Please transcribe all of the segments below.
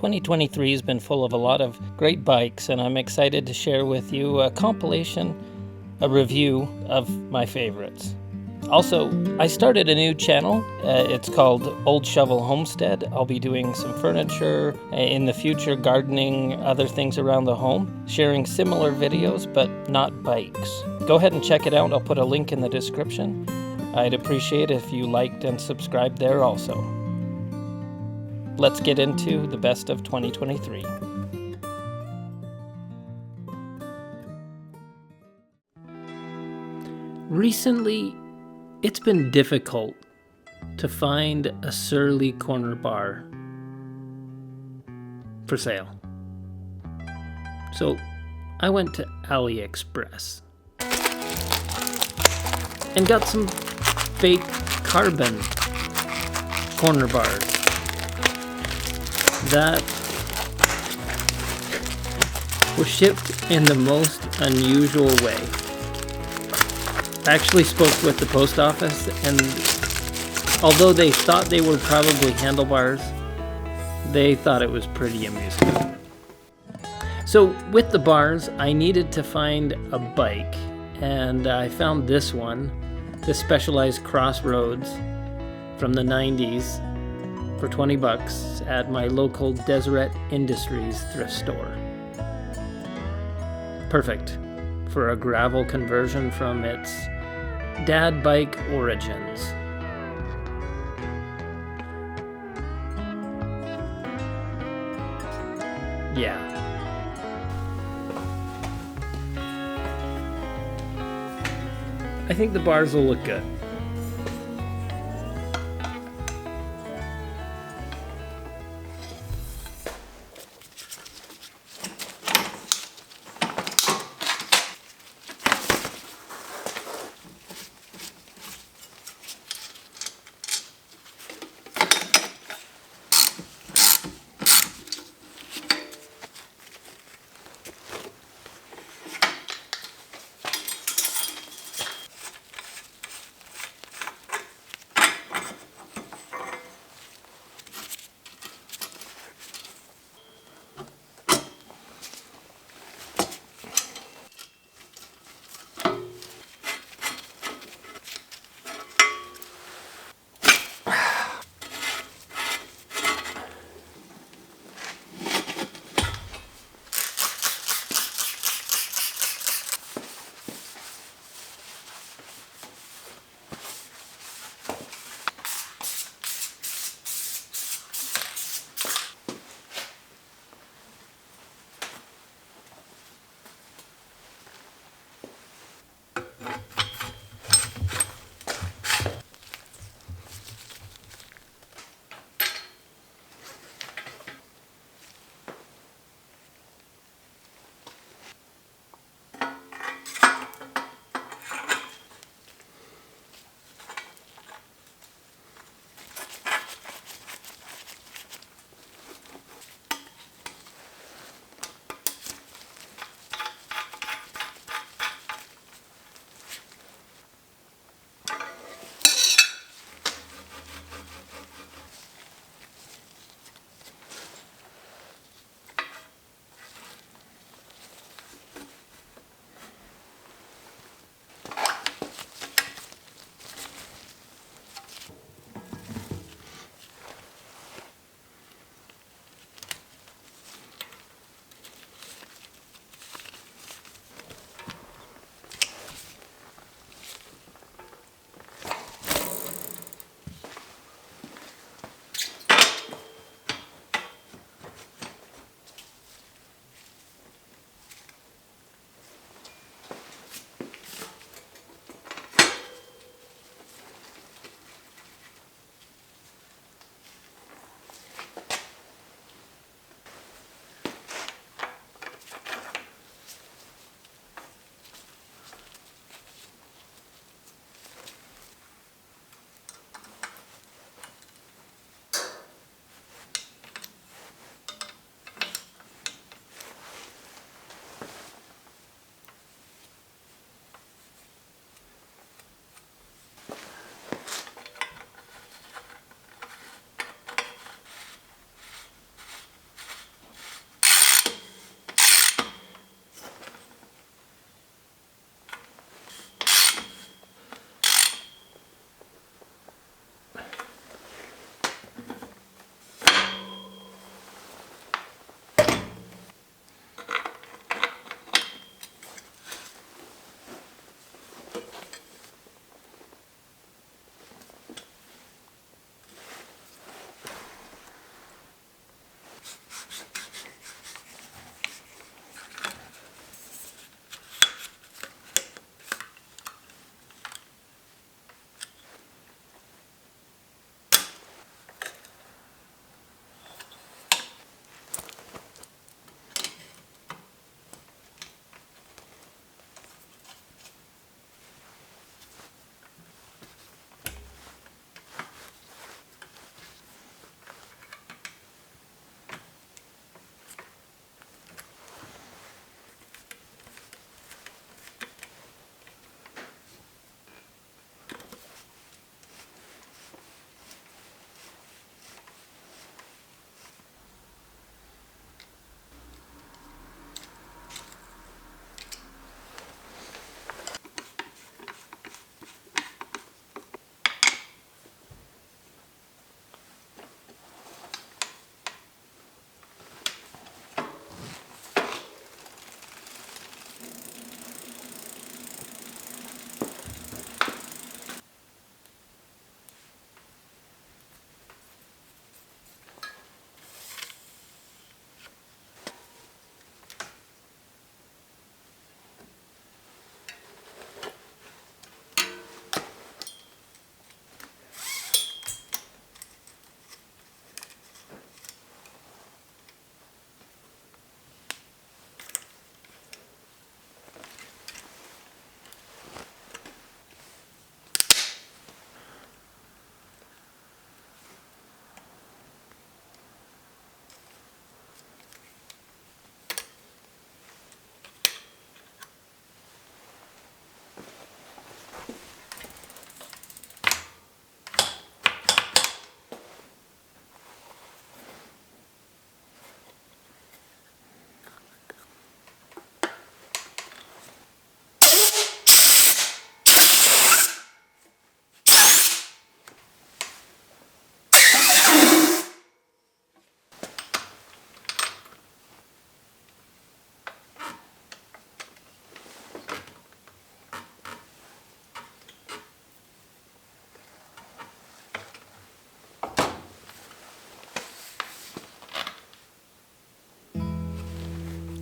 2023 has been full of a lot of great bikes, and I'm excited to share with you a compilation, a review of my favorites. Also, I started a new channel. It's called Oldshovel Homestead. I'll be doing some furniture, in the future gardening, other things around the home, sharing similar videos but not bikes. Go ahead and check it out. I'll put a link in the description. I'd appreciate it if you liked and subscribed there also. Let's get into the best of 2023. Recently, it's been difficult to find a surly corner bar for sale. So I went to AliExpress and got some fake carbon corner bars that were shipped in the most unusual way. I actually spoke with the post office, and although they thought they were probably handlebars, they thought it was pretty amusing. So with the bars, I needed to find a bike, and I found this one, this Specialized Crossroads from the 90s for 20 bucks at my local Deseret Industries thrift store. Perfect for a gravel conversion from its dad bike origins. Yeah. I think the bars will look good.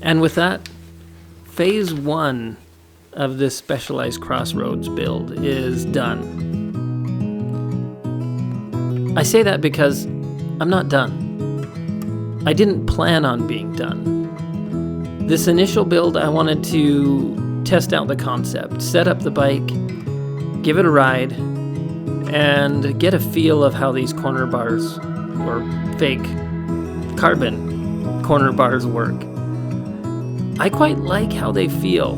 And with that, phase 1 of this specialized Crossroads build is done. I say that because I'm not done. I didn't plan on being done. This initial build, I wanted to test out the concept, set up the bike, give it a ride, and get a feel of how these corner bars, or fake carbon corner bars, work. I quite like how they feel.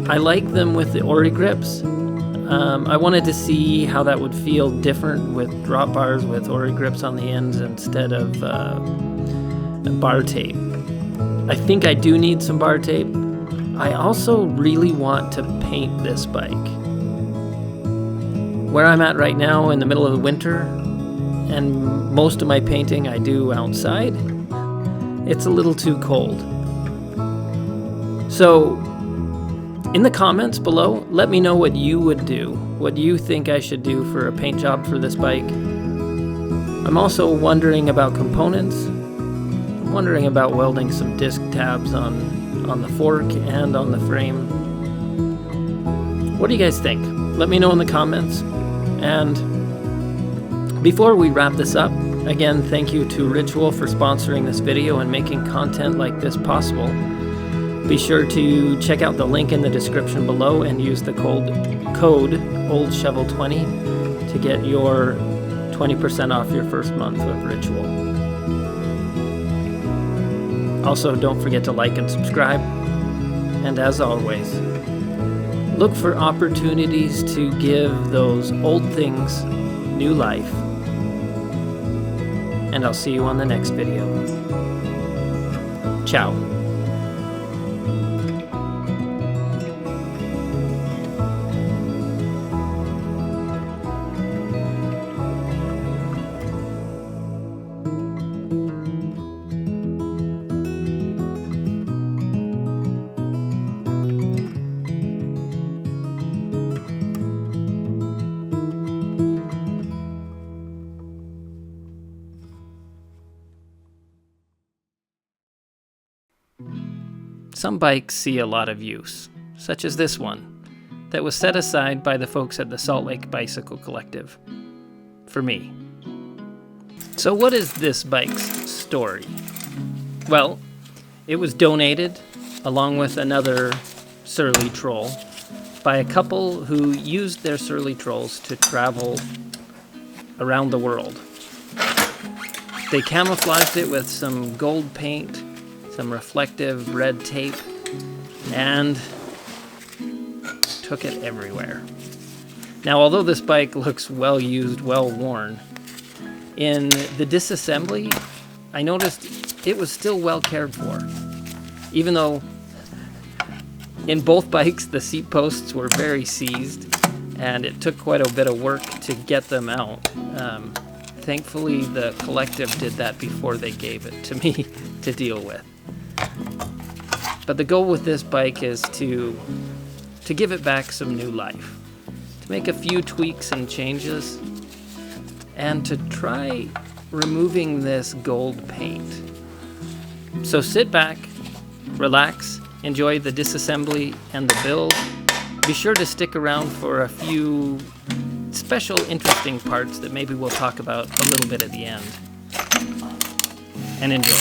I like them with the Ori grips. I wanted to see how that would feel different with drop bars with Ori grips on the ends instead of bar tape. I think I do need some bar tape. I also really want to paint this bike. Where I'm at right now in the middle of the winter, and most of my painting I do outside, it's a little too cold. So in the comments below, let me know what you would do, what you think I should do for a paint job for this bike. I'm also wondering about components. I'm wondering about welding some disc tabs on the fork and on the frame. What do you guys think? Let me know in the comments. And before we wrap this up, again, thank you to Ritual for sponsoring this video and making content like this possible. Be sure to check out the link in the description below and use the code Oldshovel20 to get your 20% off your first month of Ritual. Also, don't forget to like and subscribe. And as always, look for opportunities to give those old things new life. And I'll see you on the next video. Ciao. Some bikes see a lot of use, such as this one, that was set aside by the folks at the Salt Lake Bicycle Collective. For me. So what is this bike's story? Well, it was donated, along with another surly troll, by a couple who used their surly trolls to travel around the world. They camouflaged it with some gold paint, some reflective red tape, and took it everywhere. Now, although this bike looks well used, well worn, in the disassembly, I noticed it was still well cared for. Even though in both bikes the seat posts were very seized, and it took quite a bit of work to get them out. Thankfully, the collective did that before they gave it to me to deal with. But the goal with this bike is to give it back some new life, to make a few tweaks and changes, and to try removing this gold paint. So sit back, relax, enjoy the disassembly and the build. Be sure to stick around for a few special interesting parts that maybe we'll talk about a little bit at the end. And enjoy.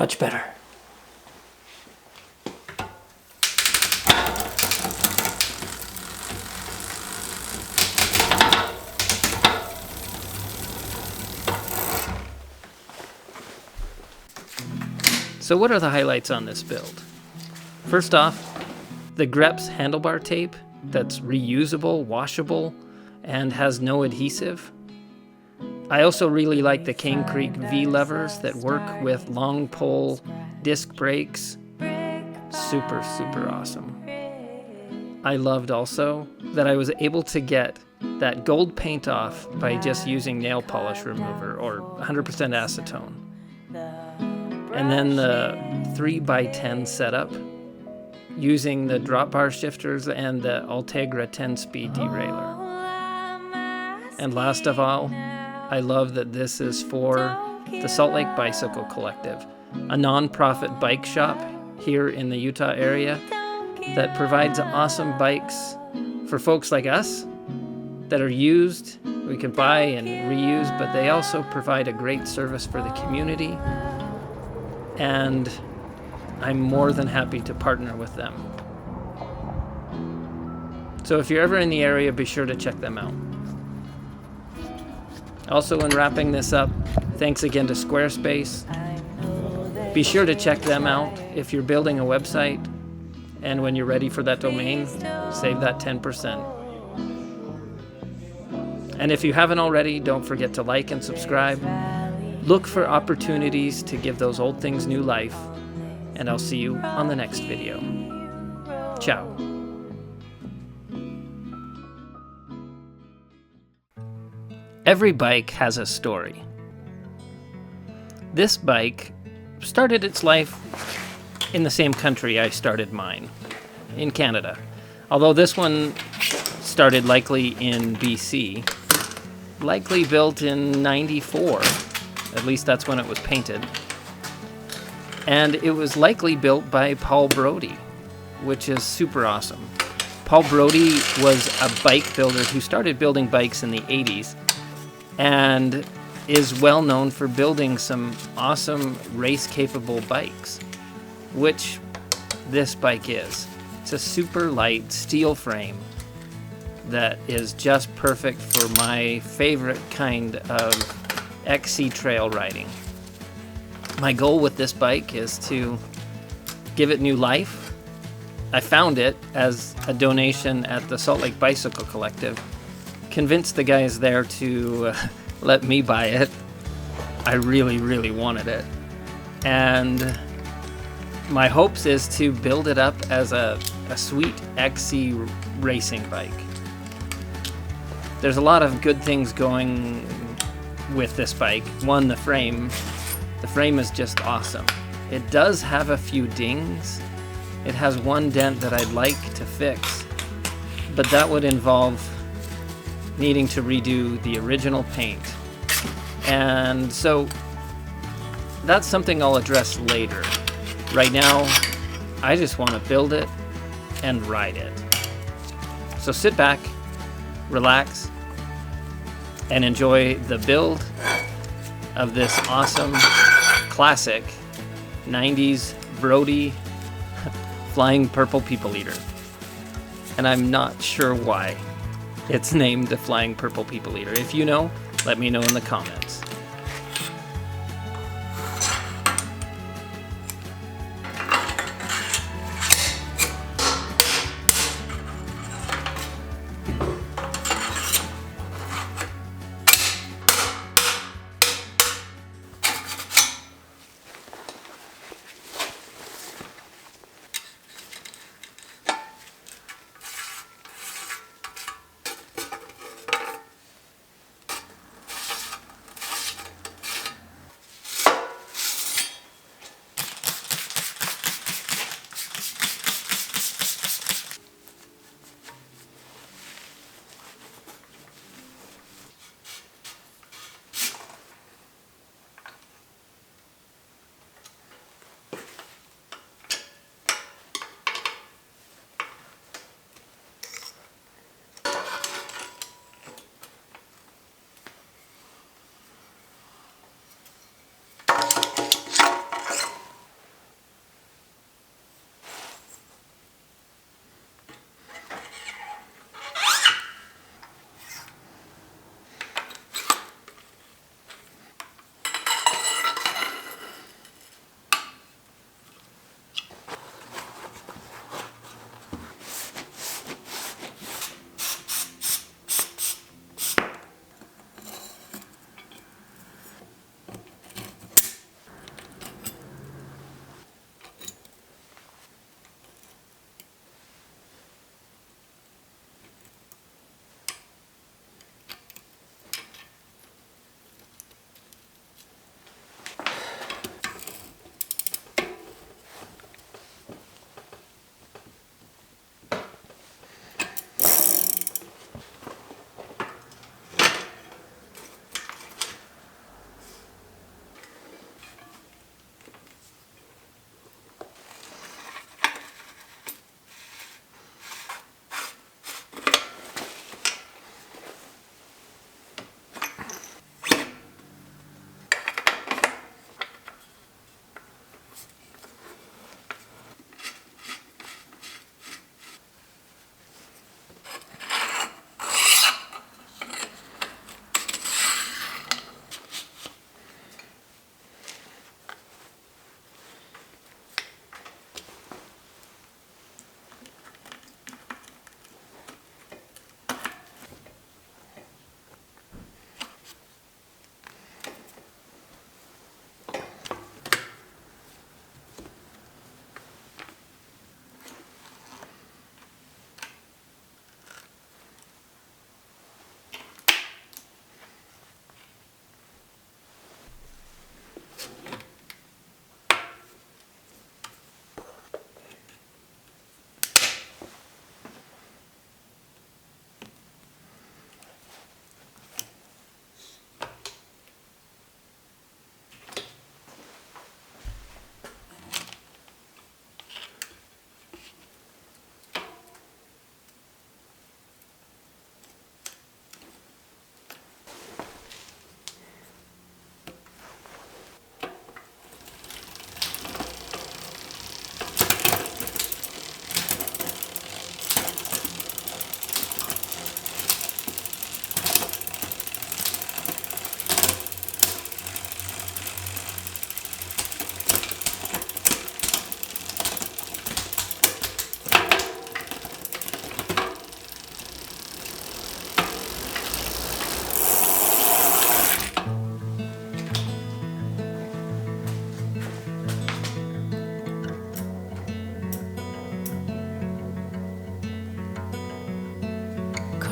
much better. So what are the highlights on this build? First off, the Greps handlebar tape that's reusable, washable, and has no adhesive. I also really like the Cane Creek V levers that work with long pole disc brakes. Super, super awesome. I loved also that I was able to get that gold paint off by just using nail polish remover or 100% acetone. And then the 3x10 setup using the drop bar shifters and the Ultegra 10-speed derailleur. And last of all, I love that this is for the Salt Lake Bicycle Collective, a non-profit bike shop here in the Utah area that provides awesome bikes for folks like us that are used, we can buy and reuse, but they also provide a great service for the community. And I'm more than happy to partner with them. So if you're ever in the area, be sure to check them out. Also, in wrapping this up, thanks again to Squarespace. Be sure to check them out if you're building a website, and when you're ready for that domain, save that 10%. And if you haven't already, don't forget to like and subscribe. Look for opportunities to give those old things new life, and I'll see you on the next video. Ciao. Every bike has a story. This bike started its life in the same country I started mine, in Canada. Although this one started likely in BC, likely built in '94. At least that's when it was painted. And it was likely built by Paul Brody, which is super awesome. Paul Brody was a bike builder who started building bikes in the 80s and is well known for building some awesome race-capable bikes, which this bike is. It's a super light steel frame that is just perfect for my favorite kind of XC trail riding. My goal with this bike is to give it new life. I found it as a donation at the Salt Lake Bicycle Collective. Convinced the guys there to let me buy it. I really, really wanted it. And my hopes is to build it up as a sweet XC racing bike. There's a lot of good things going with this bike. One, the frame. The frame is just awesome. It does have a few dings. It has one dent that I'd like to fix, but that would involve needing to redo the original paint. And so that's something I'll address later. Right now, I just want to build it and ride it. So sit back, relax, and enjoy the build of this awesome classic 90s Brody Flying Purple People Eater. And I'm not sure why it's named the Flying Purple People Eater. If you know, let me know in the comments.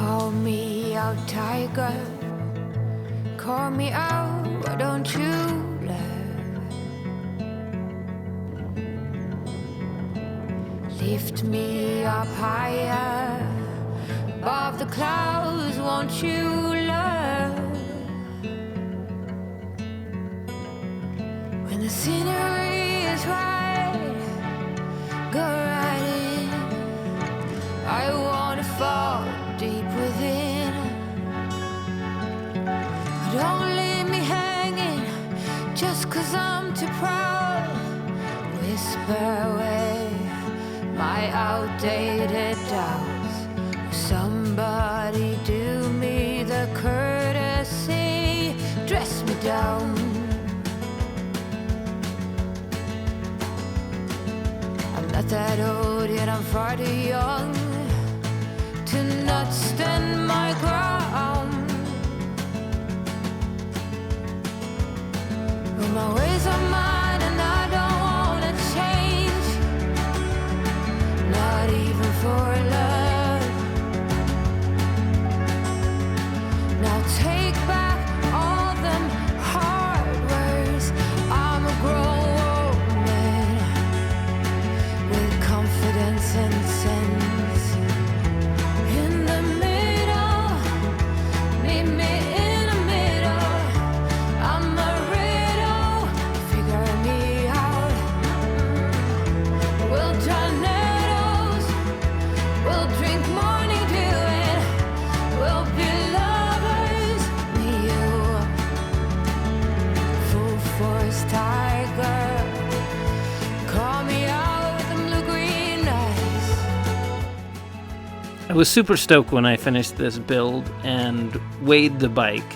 Call me out, tiger. Call me out, why don't you love? Lift me up higher, above the clouds, won't you love? When the scenery is right, go right in. I wanna fall deep within. Don't leave me hanging just 'cause I'm too proud. Whisper away my outdated doubts. Somebody do me the courtesy, dress me down. I'm not that old yet, I'm far too young to not stand my ground. But my ways are mine and I don't wanna change, not even for love. Now take back all them hard words. I'm a grown woman with confidence and sense. In the middle, meet me in the middle. I'm a riddle, figure me out. We'll tornadoes, we'll drink morning dew, and we'll be lovers, me you. Full force tiger, call me out with them blue-green eyes. I was super stoked when I finished this build and weighed the bike.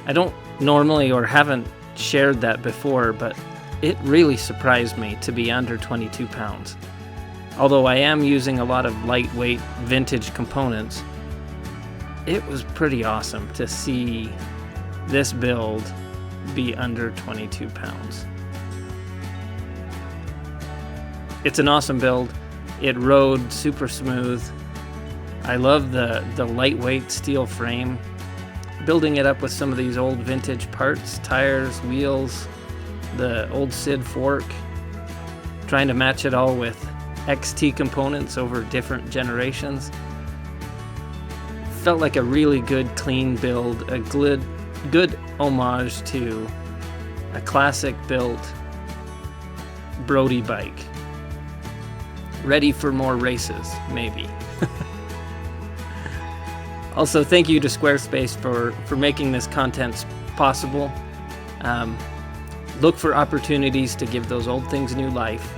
I don't normally or haven't shared that before, but it really surprised me to be under 22 pounds. Although I am using a lot of lightweight vintage components, it was pretty awesome to see this build be under 22 pounds. It's an awesome build. It rode super smooth. I love the lightweight steel frame. Building it up with some of these old vintage parts, tires, wheels, the old Sid fork, trying to match it all with XT components over different generations. Felt like a really good, clean build, a good homage to a classic built Brody bike. Ready for more races, maybe. Also, thank you to Squarespace for making this content possible. Look for opportunities to give those old things new life.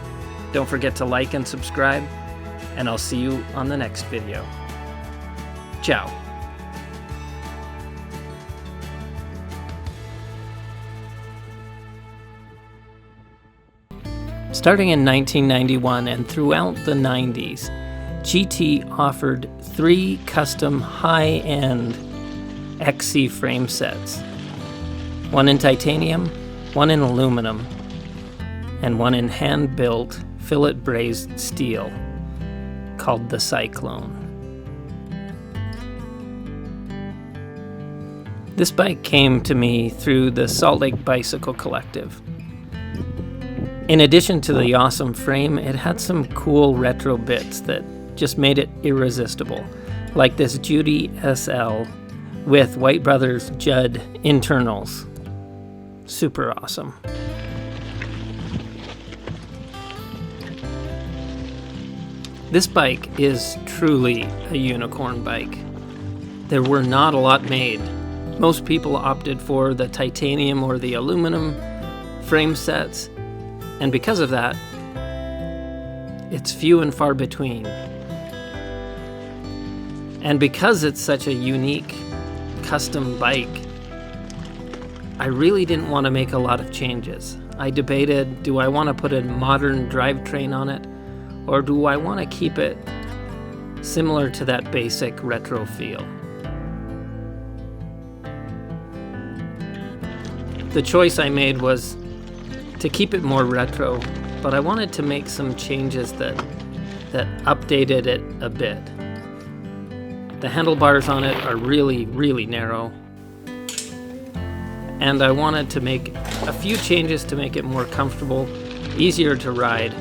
Don't forget to like and subscribe, and I'll see you on the next video. Ciao. Starting in 1991 and throughout the 90s, GT offered 3 custom high-end XC frame sets. One in titanium, one in aluminum, and one in hand-built fillet brazed steel called the Cyclone. This bike came to me through the Salt Lake Bicycle Collective. In addition to the awesome frame, it had some cool retro bits that just made it irresistible, like this Judy SL with White Brothers Judd internals. Super awesome. This bike is truly a unicorn bike. There were not a lot made. Most people opted for the titanium or the aluminum frame sets, and because of that, it's few and far between. And because it's such a unique custom bike, I really didn't want to make a lot of changes. I debated, do I want to put a modern drivetrain on it, or do I want to keep it similar to that basic retro feel? The choice I made was to keep it more retro, but I wanted to make some changes that updated it a bit. The handlebars on it are really, really narrow. And I wanted to make a few changes to make it more comfortable, easier to ride.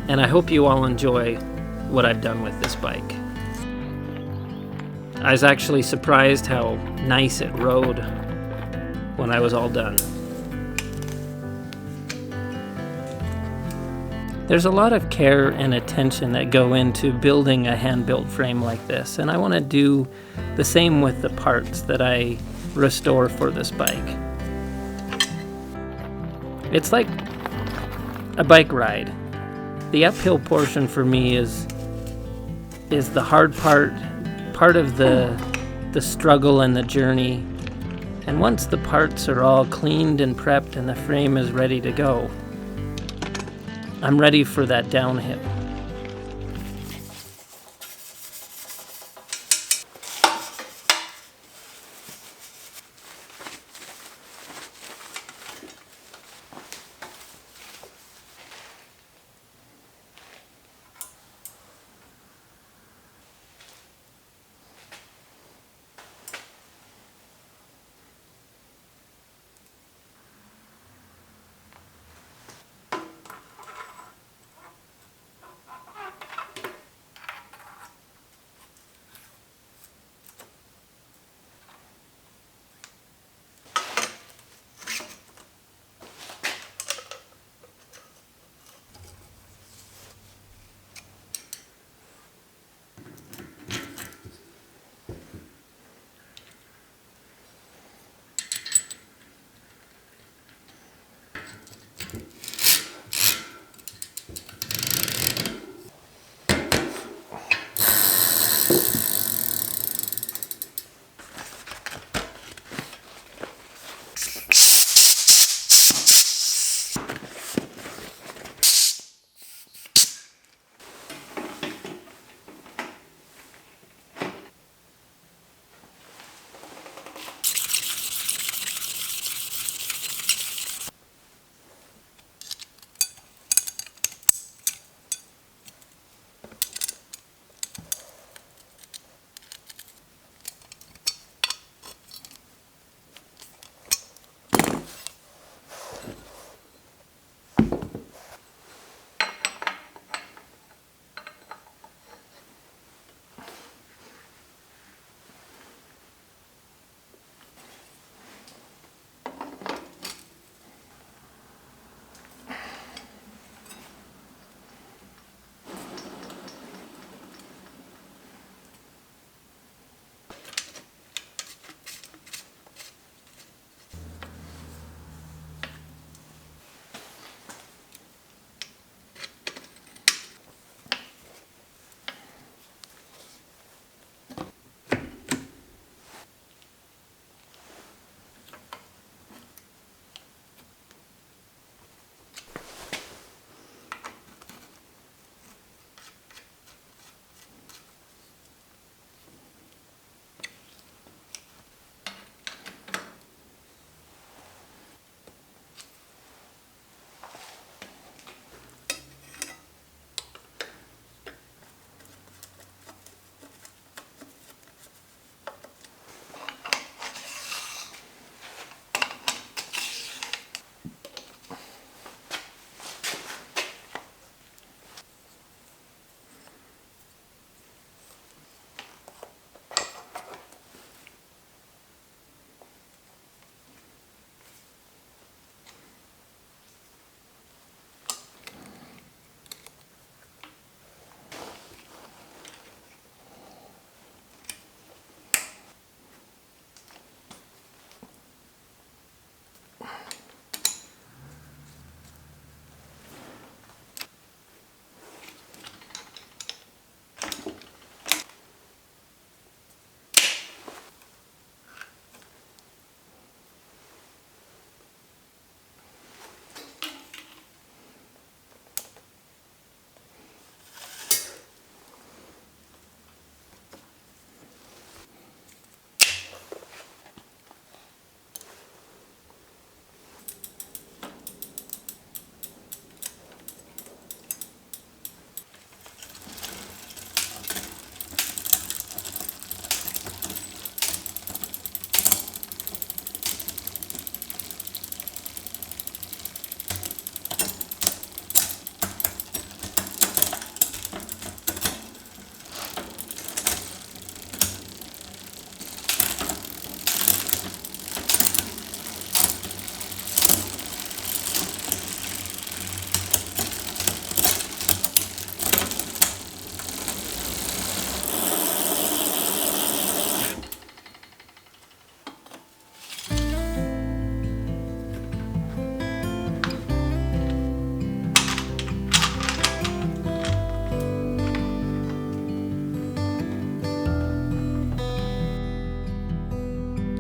And I hope you all enjoy what I've done with this bike. I was actually surprised how nice it rode when I was all done. There's a lot of care and attention that go into building a hand-built frame like this, and I want to do the same with the parts that I restore for this bike. It's like a bike ride. The uphill portion for me is the hard part of the struggle and the journey. And once the parts are all cleaned and prepped and the frame is ready to go, I'm ready for that downhill.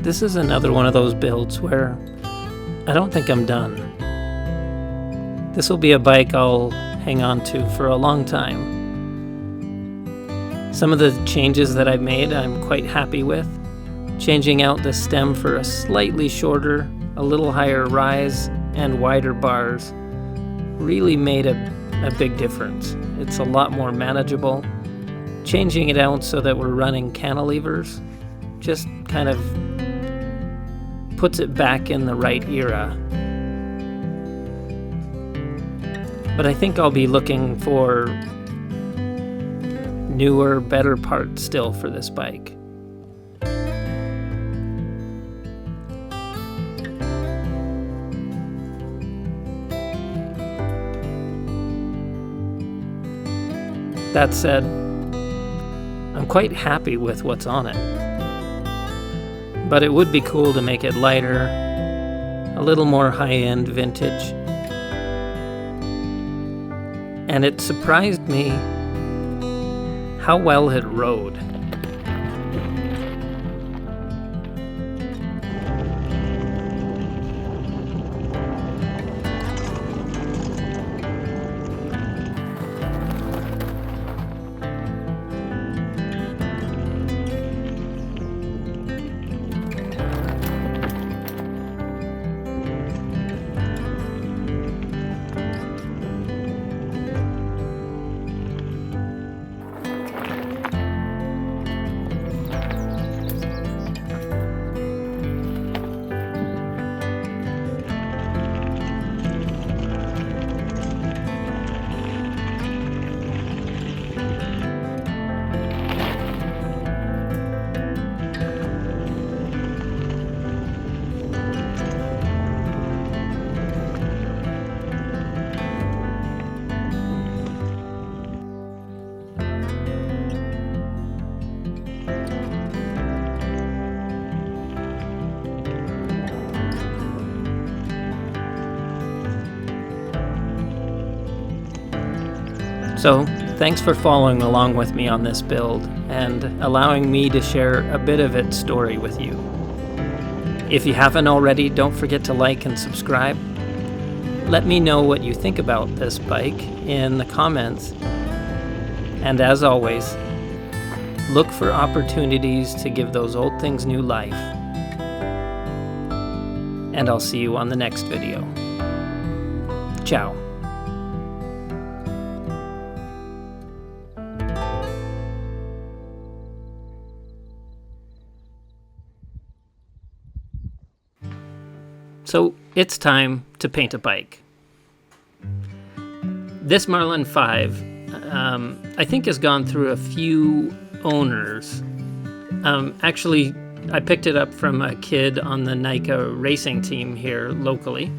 this is another one of those builds where I don't think I'm done. This will be a bike I'll hang on to for a long time. Some of the changes that I've made I'm quite happy with. Changing out the stem for a slightly shorter, a little higher rise, and wider bars really made a big difference. It's a lot more manageable. Changing it out so that we're running cantilevers just kind of puts it back in the right era. But I think I'll be looking for newer, better parts still for this bike. That said, I'm quite happy with what's on it. But it would be cool to make it lighter, a little more high-end vintage. And it surprised me how well it rode. So, thanks for following along with me on this build and allowing me to share a bit of its story with you. If you haven't already, don't forget to like and subscribe. Let me know what you think about this bike in the comments. And as always, look for opportunities to give those old things new life. And I'll see you on the next video. Ciao. So it's time to paint a bike. This Marlin 5, I think has gone through a few owners. Actually, I picked it up from a kid on the NICA racing team here locally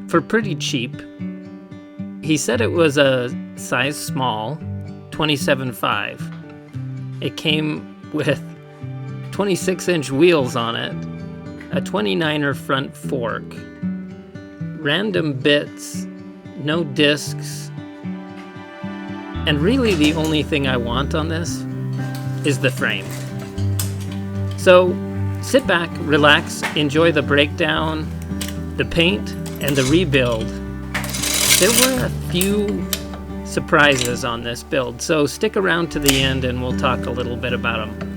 for pretty cheap. He said it was a size small, 27.5. It came with 26-inch wheels on it, a 29er front fork, random bits, no discs, and really the only thing I want on this is the frame. So sit back, relax, enjoy the breakdown, the paint, and the rebuild. There were a few surprises on this build, so stick around to the end and we'll talk a little bit about them.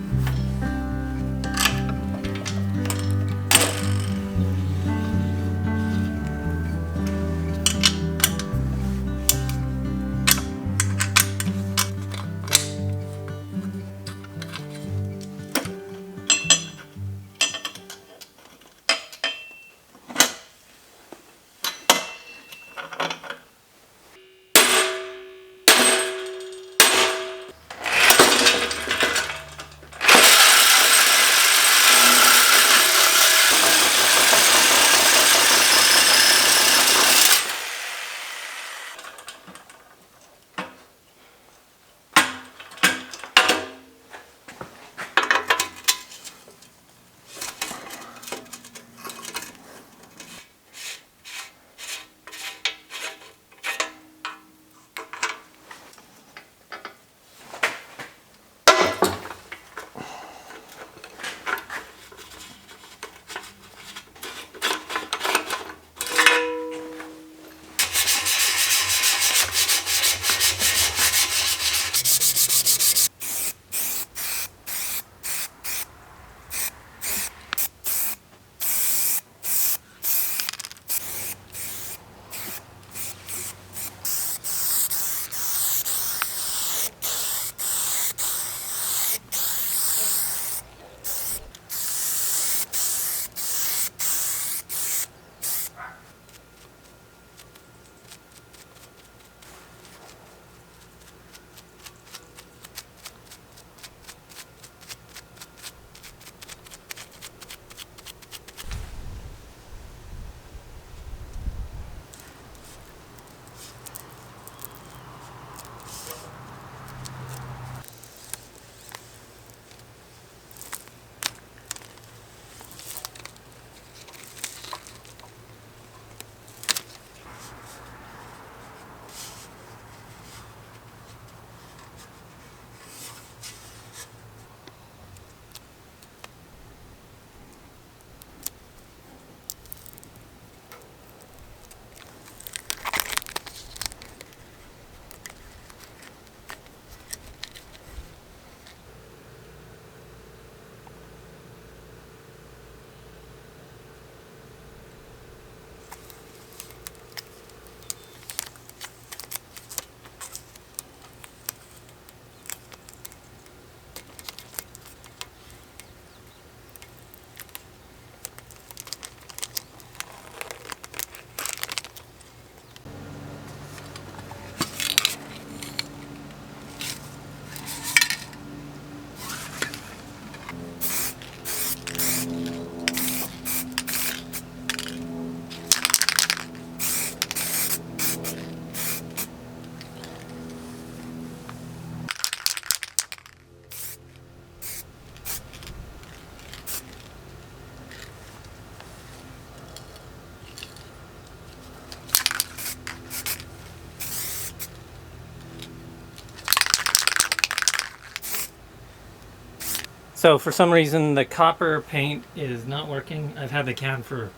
So for some reason the copper paint is not working. I've had the can for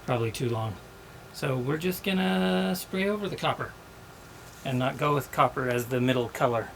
probably too long. So we're just gonna spray over the copper and not go with copper as the middle color.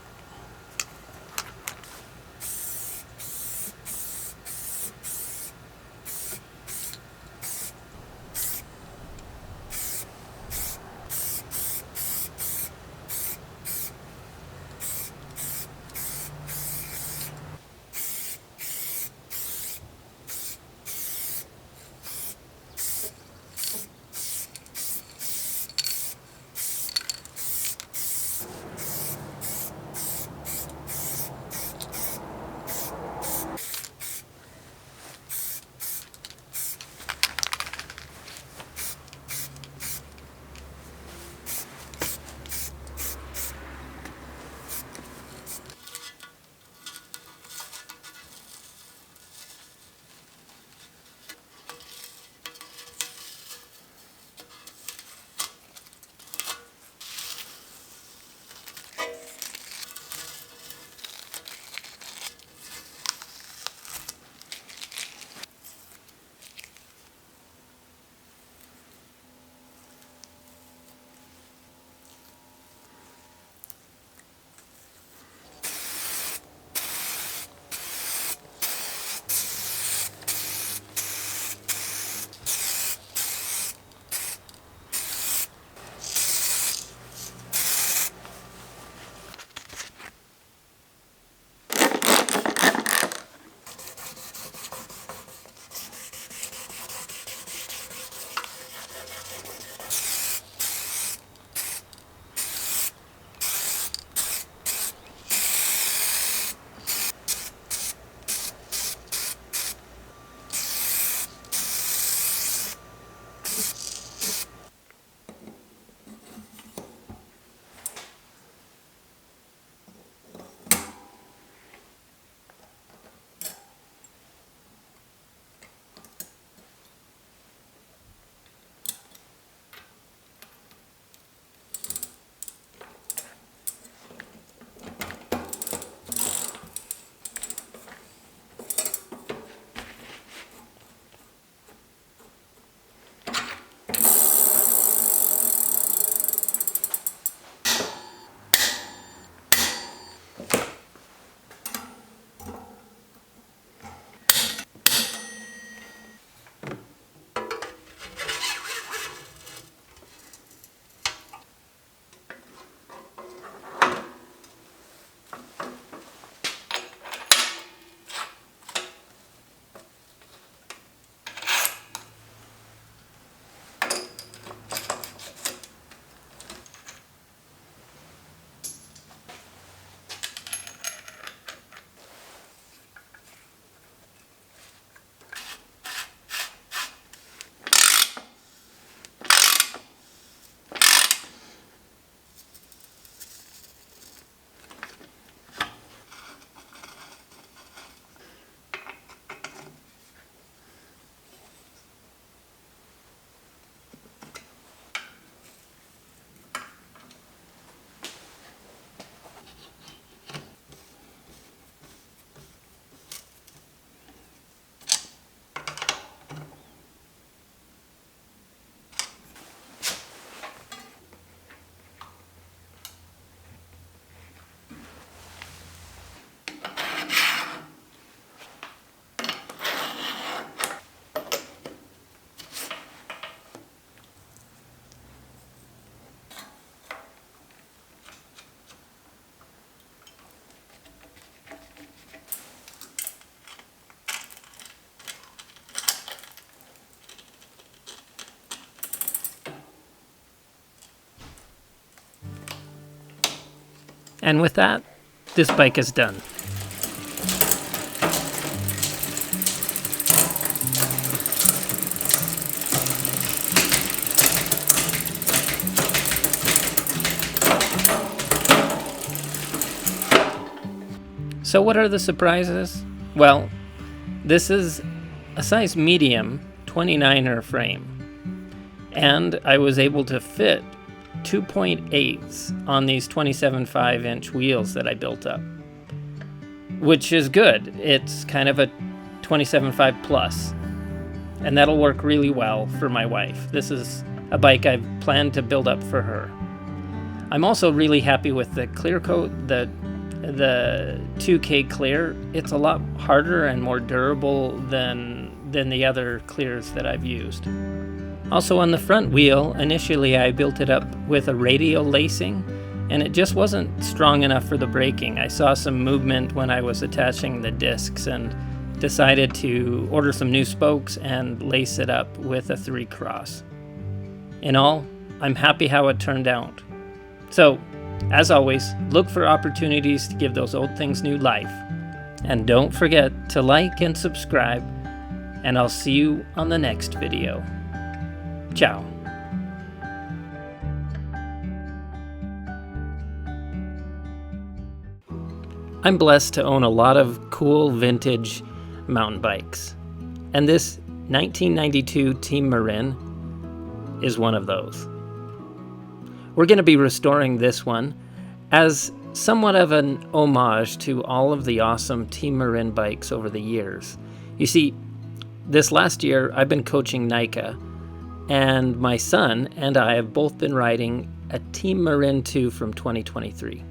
And with that, this bike is done. So what are the surprises? Well, this is a size medium 29er frame, and I was able to fit 2.8s on these 27.5-inch wheels that I built up. which is good. It's kind of a 27.5 plus, and that'll work really well for my wife. This is a bike I've planned to build up for her. I'm also really happy with the clear coat, the 2K clear. It's a lot harder and more durable than the other clears that I've used. Also on the front wheel, initially I built it up with a radial lacing, and it just wasn't strong enough for the braking. I saw some movement when I was attaching the discs and decided to order some new spokes and lace it up with a 3-cross. In all, I'm happy how it turned out. So, as always, look for opportunities to give those old things new life. And don't forget to like and subscribe, and I'll see you on the next video. Ciao. I'm blessed to own a lot of cool vintage mountain bikes, and this 1992 Team Marin is one of those. We're going to be restoring this one as somewhat of an homage to all of the awesome Team Marin bikes over the years. You see, this last year I've been coaching NICA, and my son and I have both been riding a Team Marin 2 from 2023.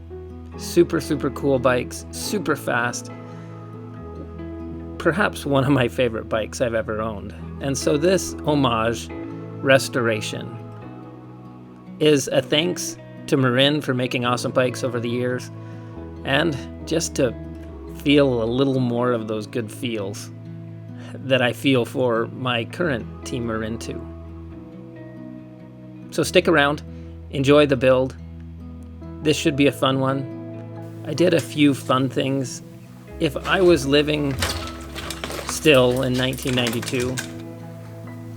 Super cool bikes, super fast. Perhaps one of my favorite bikes I've ever owned. And so this homage restoration is a thanks to Marin for making awesome bikes over the years, and just to feel a little more of those good feels that I feel for my current Team Marin 2. So stick around, enjoy the build. This should be a fun one. I did a few fun things. If I was living still in 1992,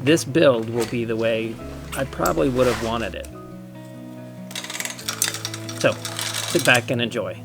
this build will be the way I probably would have wanted it. So, sit back and enjoy.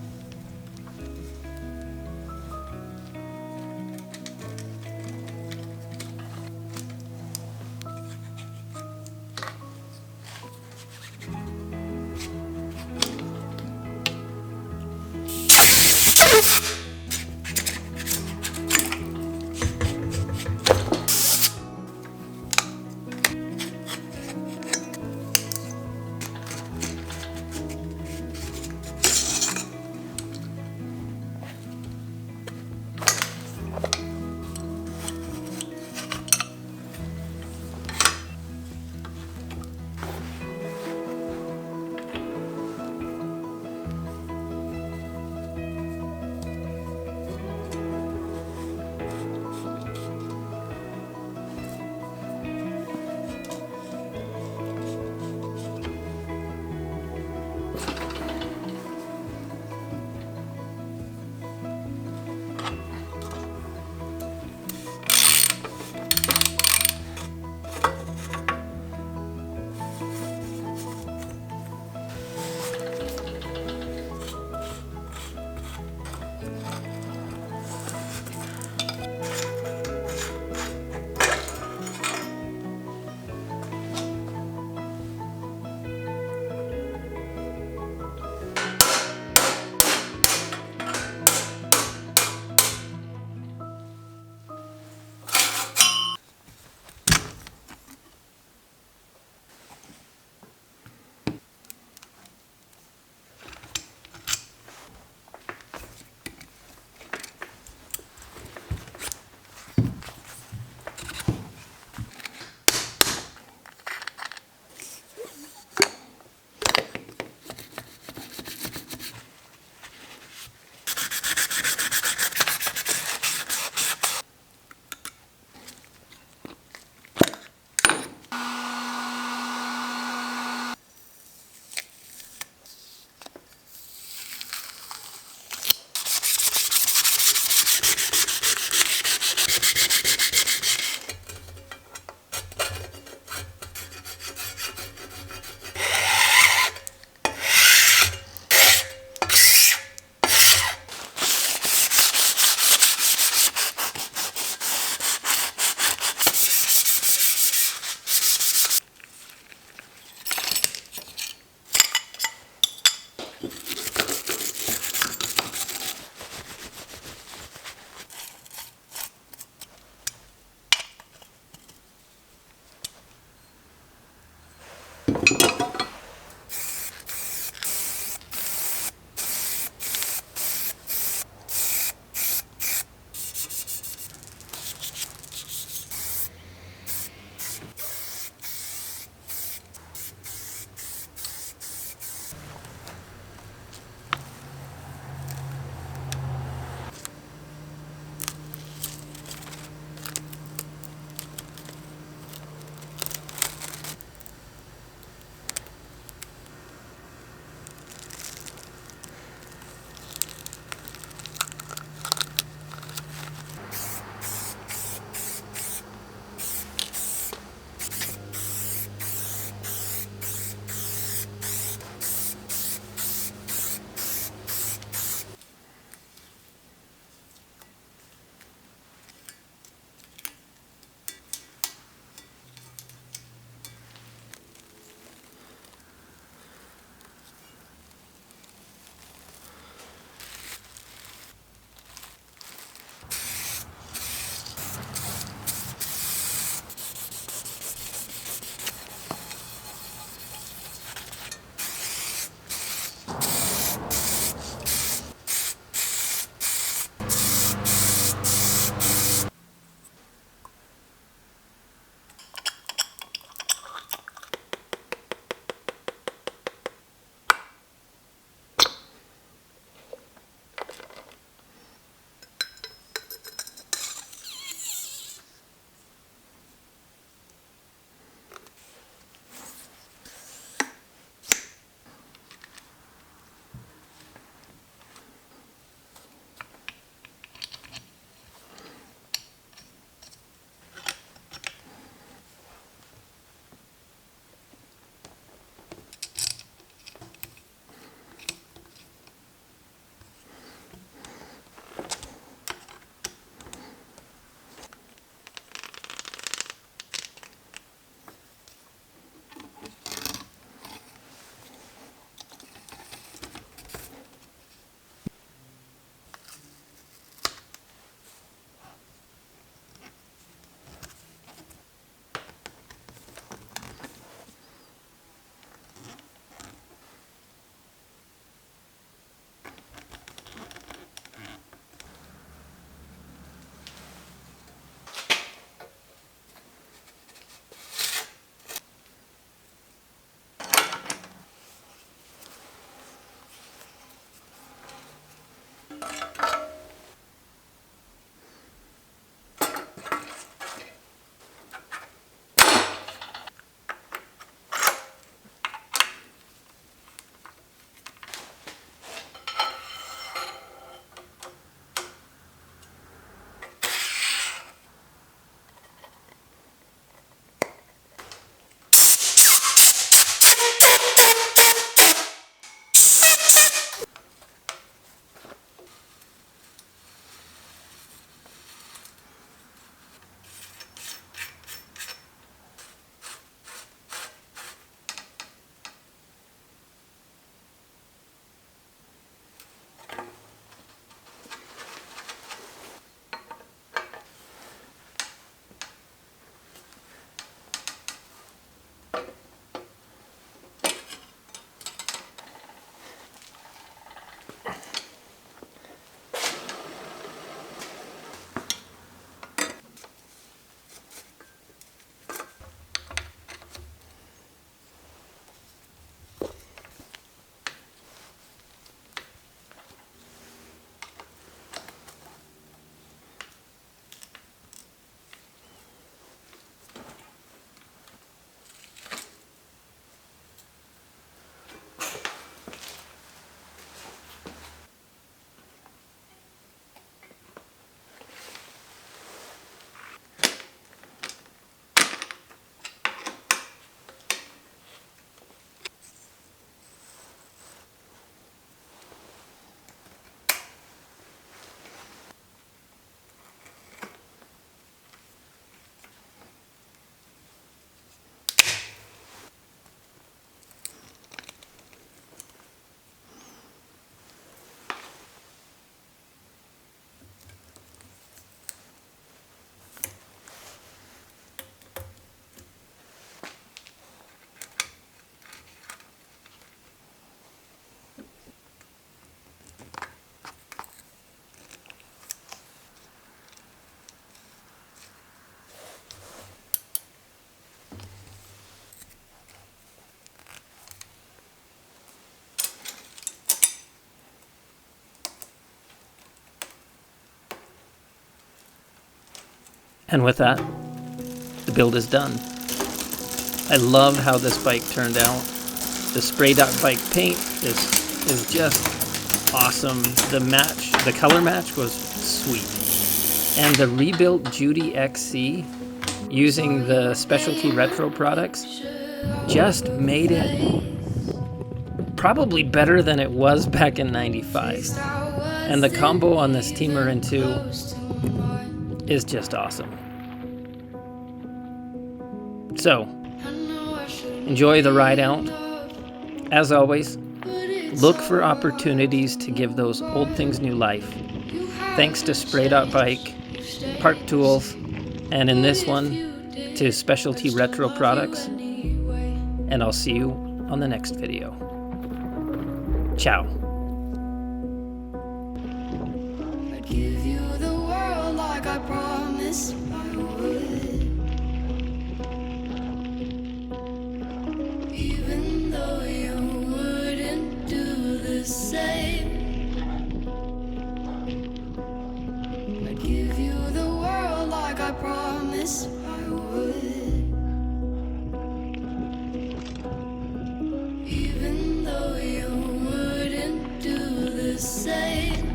And with that, the build is done. I love how this bike turned out. The spray.bike paint is just awesome. The color match was sweet. And the rebuilt Brody XC using the specialty retro products just made it probably better than it was back in '95. And the combo on this Team Marin 2 is just awesome. So, enjoy the ride out. As always, look for opportunities to give those old things new life. Thanks to spray.bike, Park Tools, and in this one, to Specialty Retro Products. And I'll see you on the next video. Ciao. I'd give you the world like I promised I would. Even though you wouldn't do the same. I'd give you the world like I promised I would. Even though you wouldn't do the same.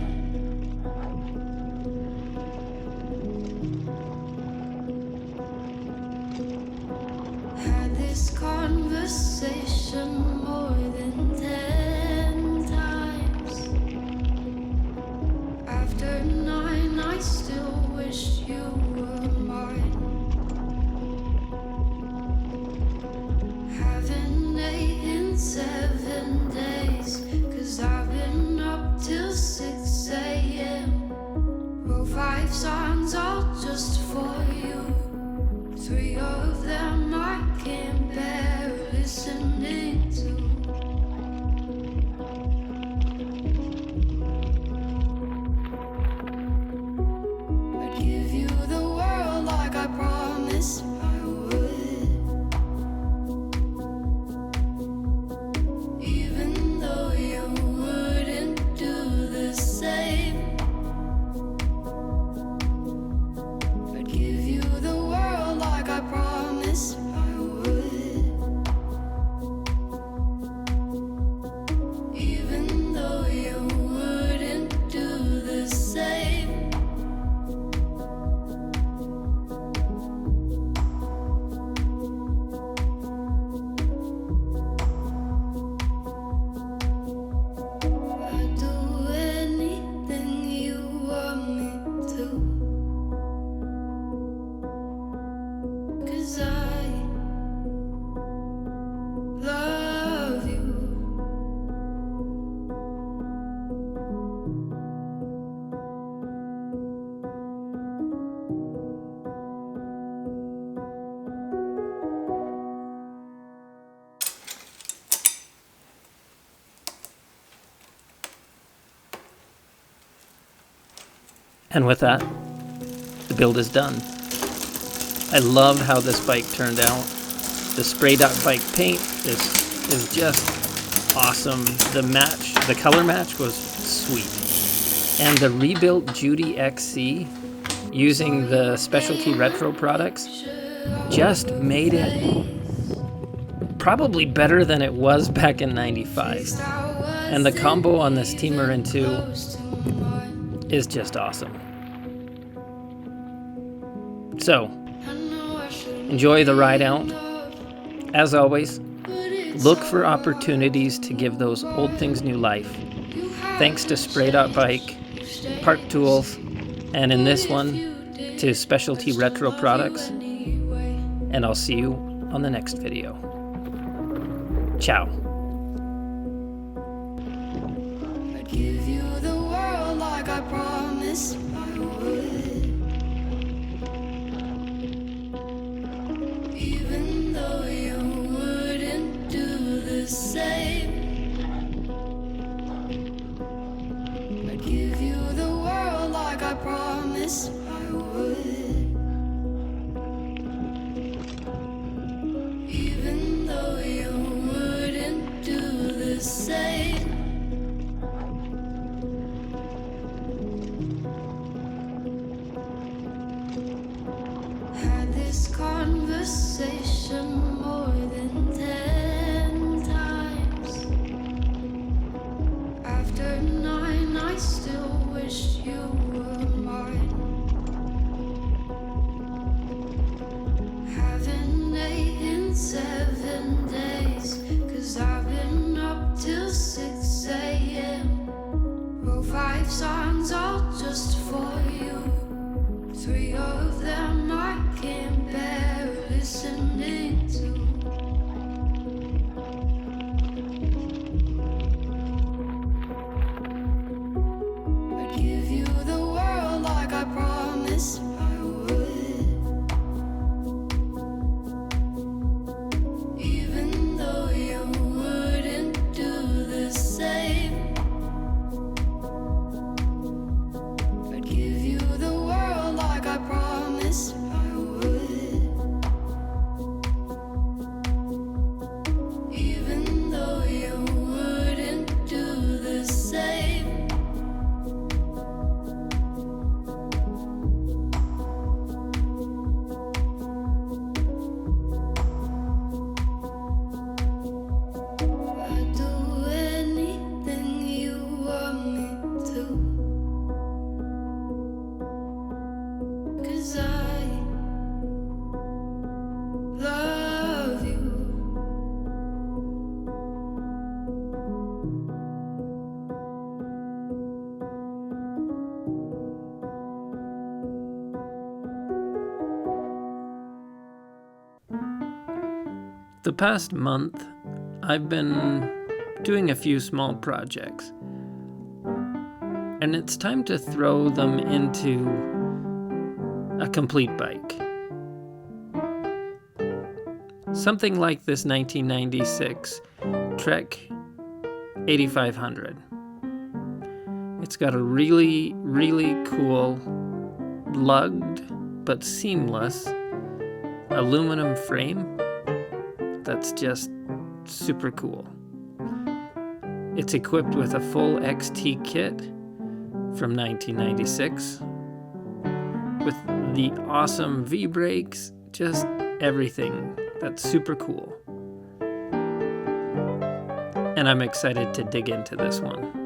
Had this conversation more than 10 times. After 9, I still wish you were mine. Haven't ate in 7 days, 'cause I've been up till 6 a.m. Wrote 5 songs all just for you. 3 of them I can't bear listening to. I'd give you the world like I promised I would. Even though you wouldn't do the same. I'd give you the world like I promised I would. Even though you wouldn't do the same. I'd do anything you want me to. 'Cause I love you. And with that, the build is done. I love how this bike turned out. The spray.bike paint is just awesome. The color match was sweet. And the rebuilt Brody XC using the specialty retro products just made it probably better than it was back in '95. And the combo on this Team Marin 2 is just awesome. So, enjoy the ride out. As always, look for opportunities to give those old things new life. Thanks to spray.bike, Park Tools, and in this one, to Specialty Retro Products. And I'll see you on the next video. Ciao. I'd give you the world like I promised I would. Even though you wouldn't do the same. I'd give you the world like I promised I would. Even though you wouldn't do the same. this conversation more than 10 times. After 9, I still wish you were mine. Haven't ate in 7 days, 'cause I've been up till 6 a.m. Wrote 5 songs all just for you. 3 of them I can't bear listening to. I'd give you the world like I promised I would, even though you wouldn't do the same. I'd give you the world like I promised I would, even though you wouldn't do the same. I'd do anything you want me to, 'cause I love you. The past month, I've been doing a few small projects, and it's time to throw them into a complete bike. Something like this 1996 Trek 8500. It's got a really, really cool, lugged but seamless aluminum frame that's just super cool. It's equipped with a full XT kit from 1996 with the awesome V-brakes, just everything that's super cool. And I'm excited to dig into this one.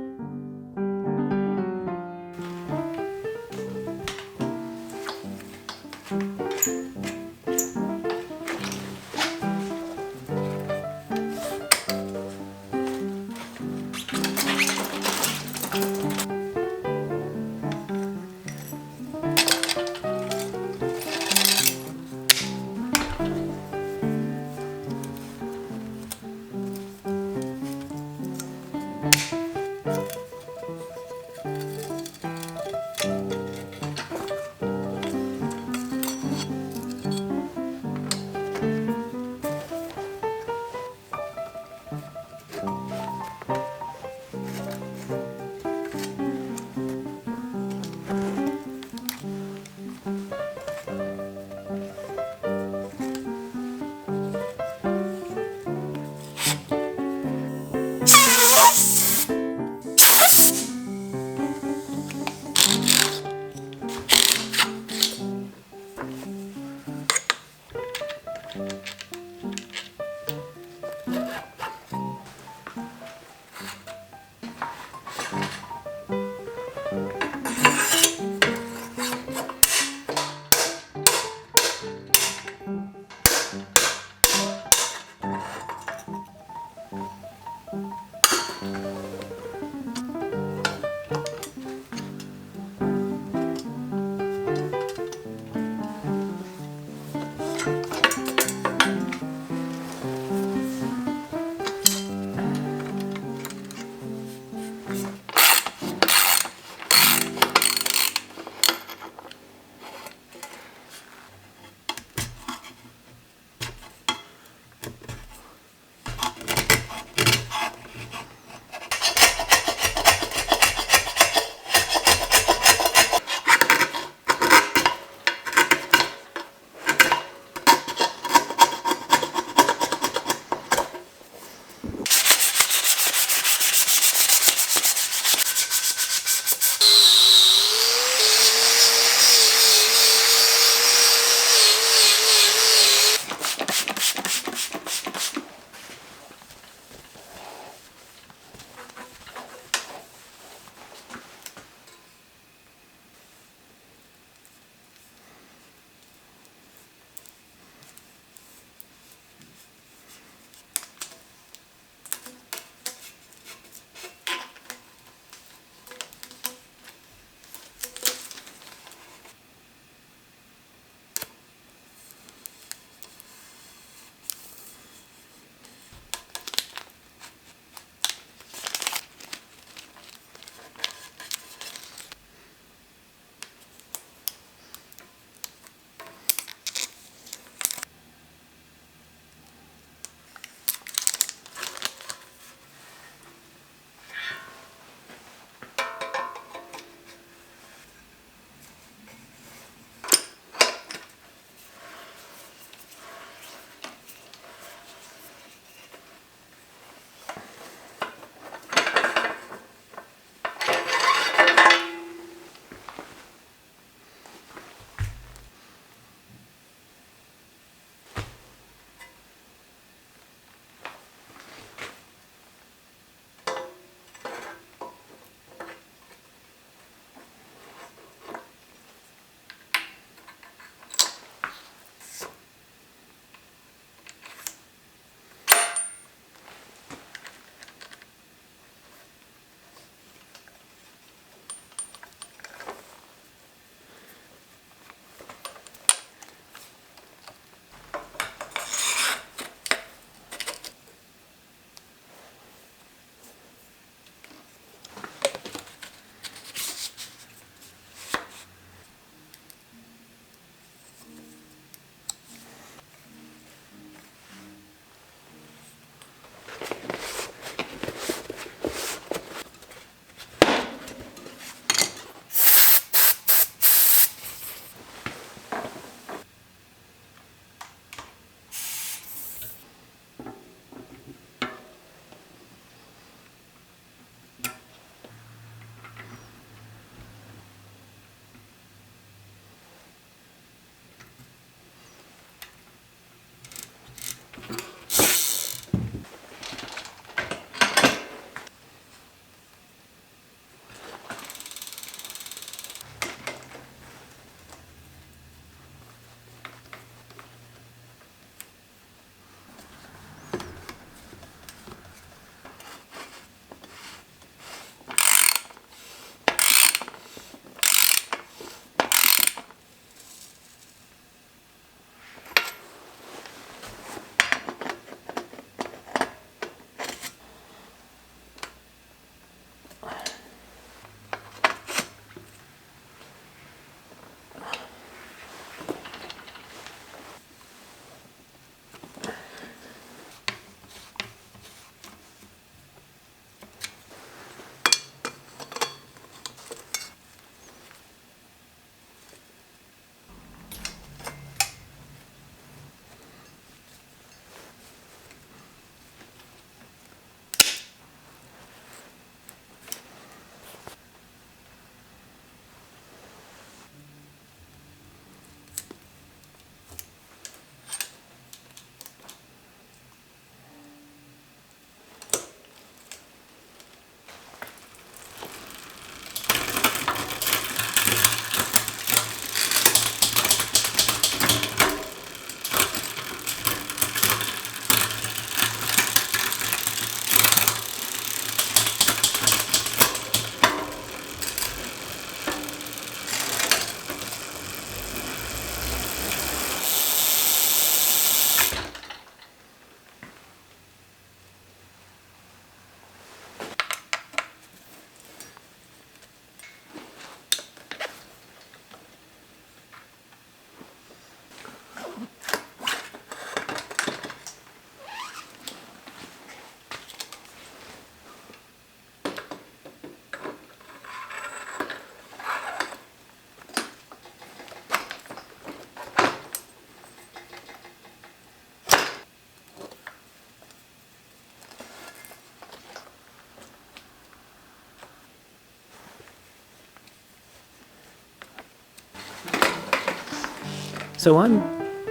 So I'm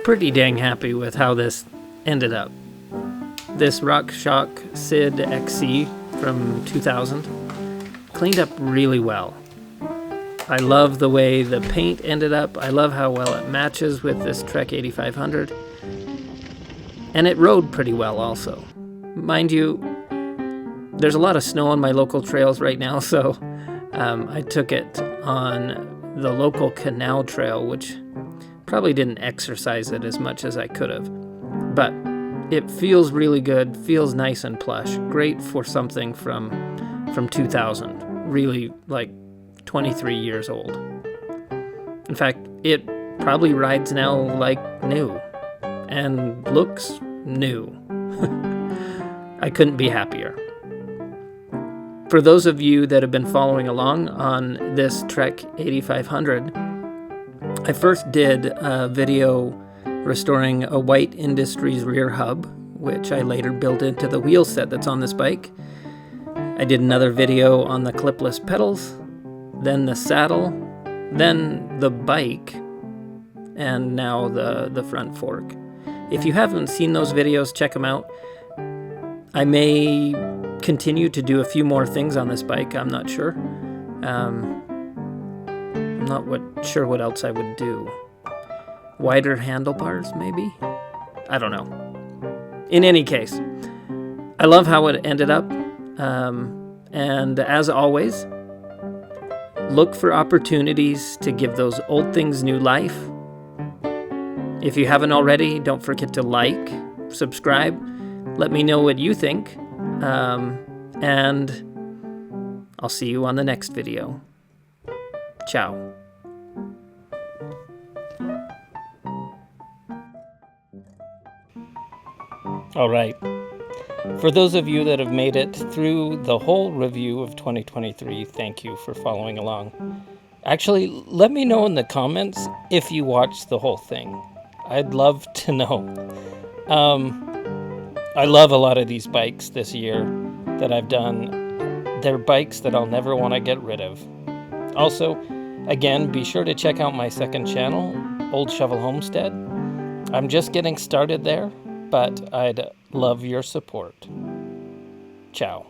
pretty dang happy with how this ended up. This RockShox Sid XC from 2000 cleaned up really well. I love the way the paint ended up. I love how well it matches with this Trek 8500. And it rode pretty well also. Mind you, there's a lot of snow on my local trails right now, so I took it on the local canal trail, which probably didn't exercise it as much as I could have. But it feels really good, feels nice and plush. Great for something from 2000. Really, like 23 years old. In fact, it probably rides now like new and looks new. I couldn't be happier. For those of you that have been following along on this Trek 8500, I first did a video restoring a White Industries rear hub, which I later built into the wheel set that's on this bike. I did another video on the clipless pedals, then the saddle, then the bike, and now the front fork. If you haven't seen those videos, check them out. I may continue to do a few more things on this bike, I'm not sure. I'm not sure what else I would do. Wider handlebars, maybe? I don't know. In any case, I love how it ended up. And as always, look for opportunities to give those old things new life. If you haven't already, don't forget to like, subscribe, let me know what you think, and I'll see you on the next video. Ciao. All right. For those of you that have made it through the whole review of 2023, thank you for following along. Actually, let me know in the comments if you watched the whole thing. I'd love to know. I love a lot of these bikes this year that I've done. They're bikes that I'll never want to get rid of. Also, again, be sure to check out my second channel, Oldshovel Homestead. I'm just getting started there, but I'd love your support. Ciao.